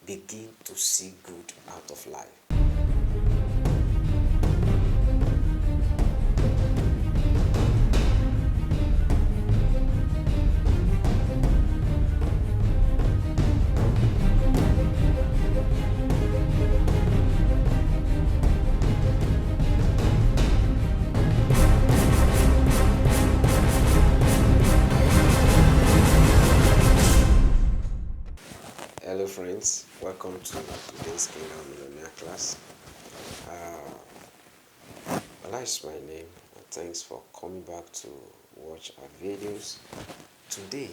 begin to see good out of life. Hello friends, welcome to today's Kingdom Millionaire class. Allah is my name, and thanks for coming back to watch our videos. Today,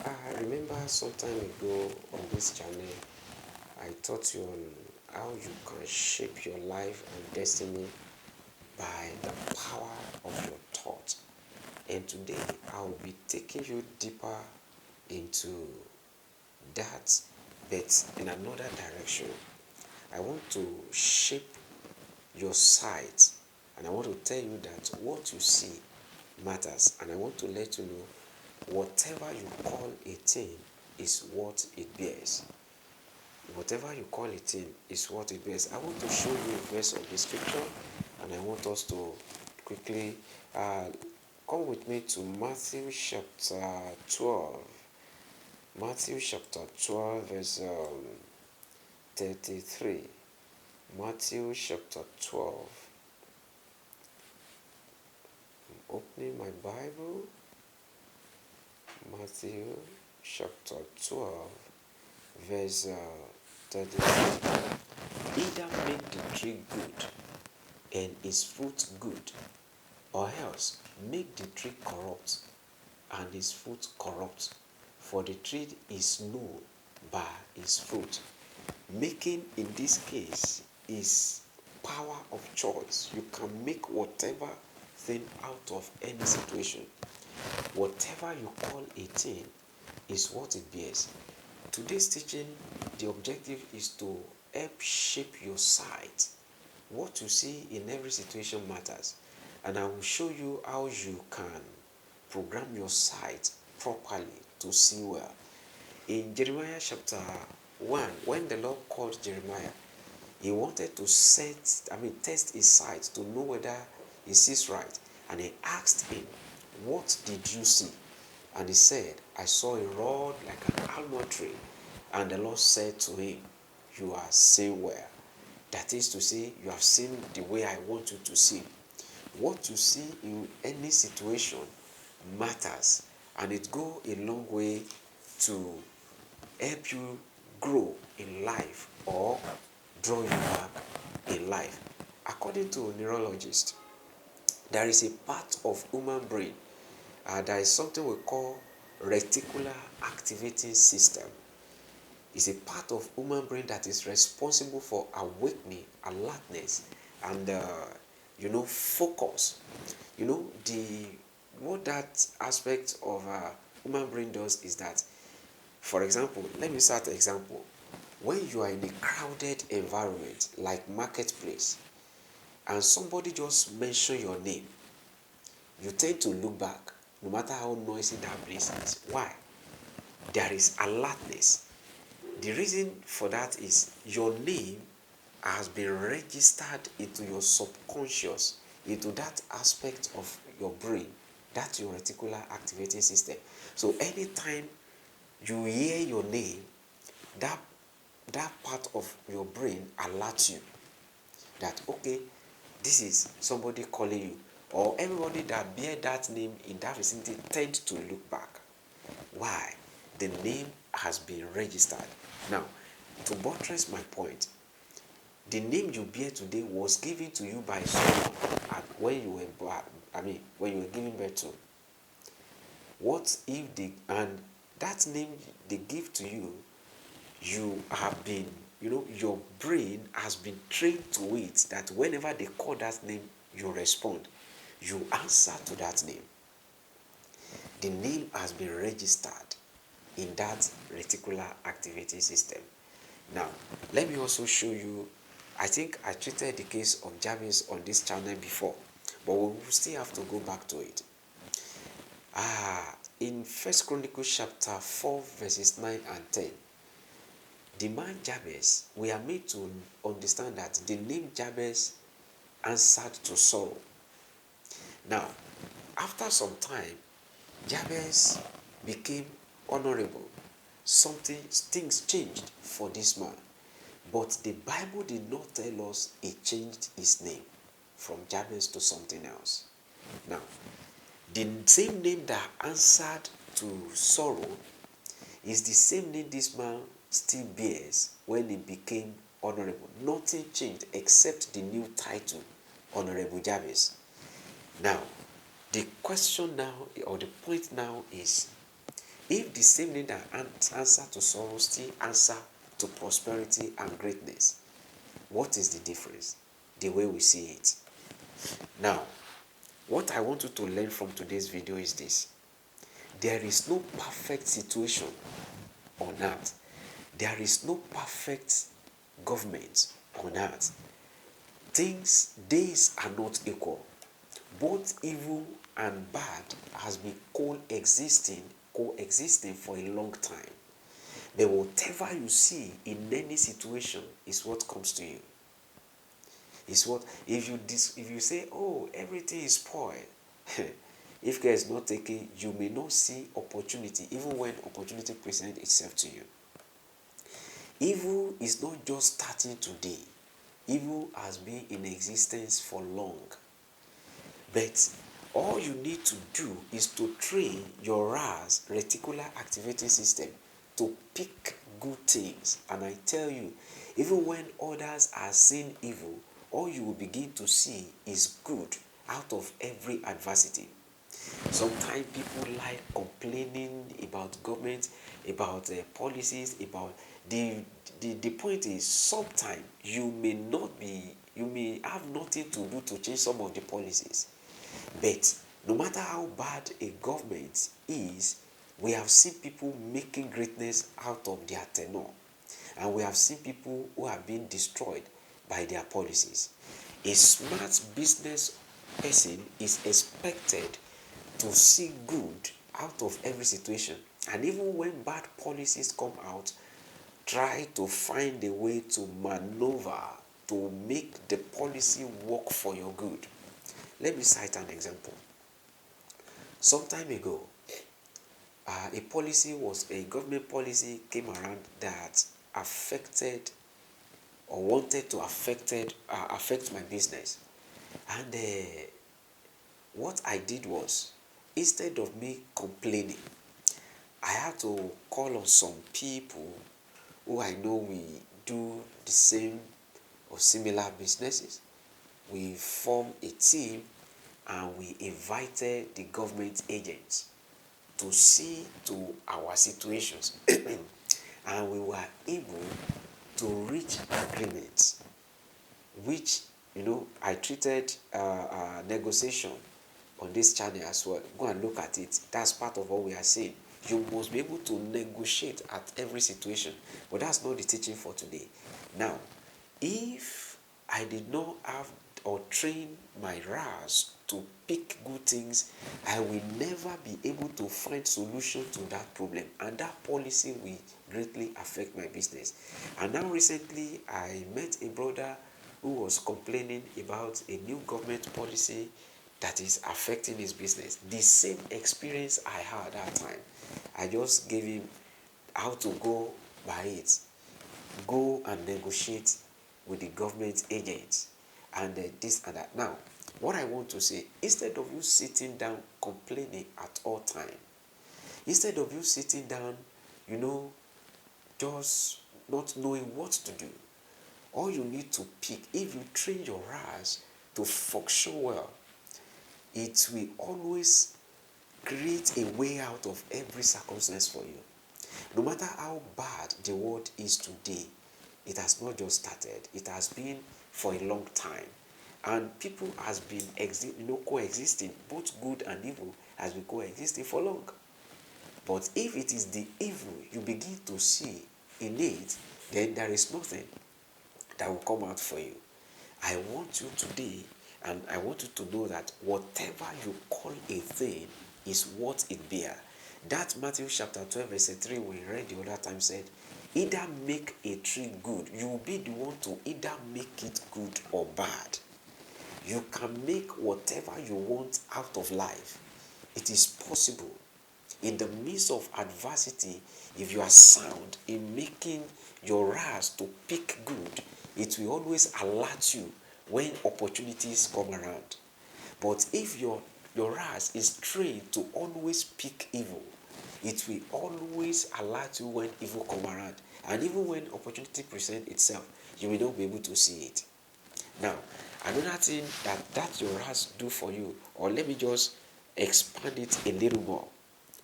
I remember some time ago on this channel, I taught you on how you can shape your life and destiny by the power of your thought. And today, I will be taking you deeper into that, but in another direction. I want to shape your sight, and I want to tell you that what you see matters, and I want to let you know whatever you call a thing is what it bears. Whatever you call a thing is what it bears. I want to show you a verse of the scripture, and I want us to quickly come with me to Matthew chapter 12. Matthew chapter 12 verse 33. Matthew chapter 12. I'm opening my Bible. Matthew chapter 12 verse 33. Either make the tree good and its fruit good, or else make the tree corrupt and its fruit corrupt. For the tree is known by its fruit. Making in this case is power of choice. You can make whatever thing out of any situation. Whatever you call a thing is what it bears. Today's teaching, the objective is to help shape your sight. What you see in every situation matters, and I will show you how you can program your sight properly to see well. In Jeremiah chapter 1, when the Lord called Jeremiah, he wanted to test his sight to know whether he sees right. And he asked him, "What did you see?" And he said, "I saw a rod like an almond tree." And the Lord said to him, "You are seeing well." That is to say, you have seen the way I want you to see. What you see in any situation matters, and it goes a long way to help you grow in life or draw you back in life. According to neurologists, there is a part of human brain, there is something we call reticular activating system. It's a part of human brain that is responsible for awakening, alertness, and focus. What that aspect of human brain does is that, for example, let me start an example. When you are in a crowded environment like marketplace, and somebody just mention your name, you tend to look back, no matter how noisy that place is. Why? There is alertness. The reason for that is your name has been registered into your subconscious, into that aspect of your brain, that's your reticular activating system. So anytime you hear your name, that part of your brain alerts you that, okay, this is somebody calling you, or everybody that bear that name in that vicinity tend to look back. Why? The name has been registered. Now, to buttress my point, the name you bear today was given to you by someone when you were giving birth to. What if and that name they give to you, you have been, your brain has been trained to it, that whenever they call that name, you respond. You answer to that name. The name has been registered in that reticular activating system. Now, let me also show you, I think I treated the case of Jabez on this channel before, but we will still have to go back to it. In 1 Chronicles chapter 4 verses 9 and 10, The man Jabez, we are made to understand that the name Jabez answered to sorrow. Now, after some time, Jabez became honorable. Things changed for this man. But the Bible did not tell us he changed his name from Jabez to something else. Now, the same name that answered to sorrow is the same name this man still bears when he became honorable. Nothing changed except the new title, Honorable Jabez. Now, the question now, or the point now is, if the same name that answer to sorrow still answer to prosperity and greatness, what is the difference? The way we see it. Now, what I want you to learn from today's video is this. There is no perfect situation on earth. There is no perfect government on earth. Days are not equal. Both evil and bad has been coexisting for a long time. But whatever you see in any situation is what comes to you. Is what if you say, oh, everything is spoiled. If care is not taken, you may not see opportunity, even when opportunity presents itself to you. Evil is not just starting today. Evil has been in existence for long. But all you need to do is to train your RAS, reticular activating system, to pick good things. And I tell you, even when others are seeing evil, all you will begin to see is good out of every adversity. Sometimes people like complaining about government, about policies, about the point is, sometimes you may have nothing to do to change some of the policies. But no matter how bad a government is, we have seen people making greatness out of their tenure. And we have seen people who have been destroyed by their policies. A smart business person is expected to see good out of every situation. And even when bad policies come out, try to find a way to maneuver to make the policy work for your good. Let me cite an example. Some time ago, a government policy came around that affected or wanted to affect my business. And what I did was, instead of me complaining, I had to call on some people who I know we do the same or similar businesses. We formed a team and we invited the government agents to see to our situations. And we were able to reach agreements, which, I treated negotiation on this channel as well. Go and look at it. That's part of what we are saying. You must be able to negotiate at every situation. But that's not the teaching for today. Now, if I did not have or train my RAS to pick good things, I will never be able to find solution to that problem. And that policy will greatly affect my business. And now recently, I met a brother who was complaining about a new government policy that is affecting his business. The same experience I had that time. I just gave him how to go by it. Go and negotiate with the government agents and this and that. Now, what I want to say, instead of you sitting down complaining at all time, instead of you sitting down, just not knowing what to do, all you need to pick, if you train your RAS to function well, it will always create a way out of every circumstance for you. No matter how bad the world is today, it has not just started. It has been for a long time. And people has been coexisting, both good and evil has been coexisting for long. But if it is the evil you begin to see in it, then there is nothing that will come out for you. I want you today, and I want you to know that whatever you call a thing is what it bear. That Matthew chapter 12 verse 3 we read the other time said, either make a tree good. You will be the one to either make it good or bad. You can make whatever you want out of life. It is possible. In the midst of adversity, if you are sound in making your RAS to pick good, it will always alert you when opportunities come around. But if your RAS is trained to always pick evil, it will always alert you when evil come around. And even when opportunity presents itself, you will not be able to see it. Now, another thing that your RAS do for you, or let me just expand it a little more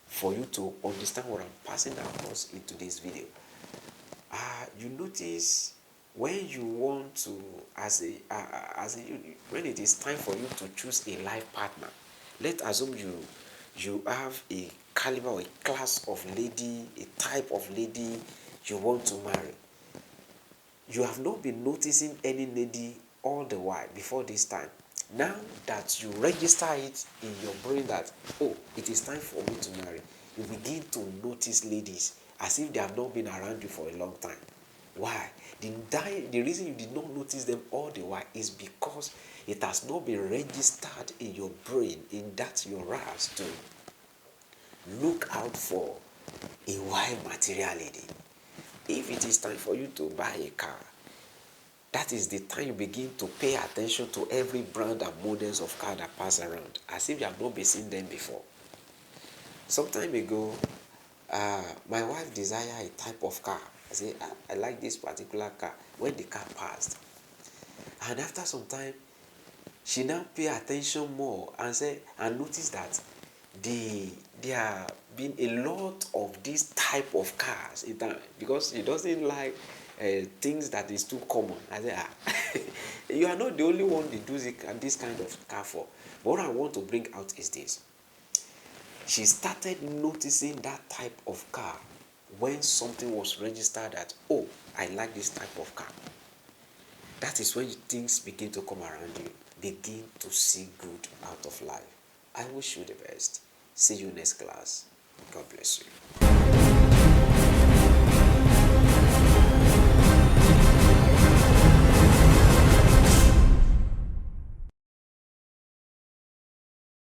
for you to understand what I'm passing across into this video. You notice when you want to, when it is time for you to choose a life partner, let's assume you have a caliber or a class of lady, a type of lady you want to marry. You have not been noticing any lady all the while before this time. Now that you register it in your brain that, oh, it is time for me to marry, you begin to notice ladies as if they have not been around you for a long time. Why? The reason you did not notice them all the while is because it has not been registered in your brain, in that your RAS, to look out for a wild material lady. If it is time for you to buy a car, that is the time you begin to pay attention to every brand and models of car that pass around, as if you have not been seeing them before. Some time ago, my wife desired a type of car. I said, I like this particular car. When the car passed, and after some time, she now pay attention more and noticed that there have been a lot of this type of cars in town, because she doesn't like things that is too common. I said, you are not the only one they do this kind of car for. But what I want to bring out is this. She started noticing that type of car when something was registered that, oh, I like this type of car. That is when things begin to come around you. Begin to see good out of life. I wish you the best. See you next class. God bless you.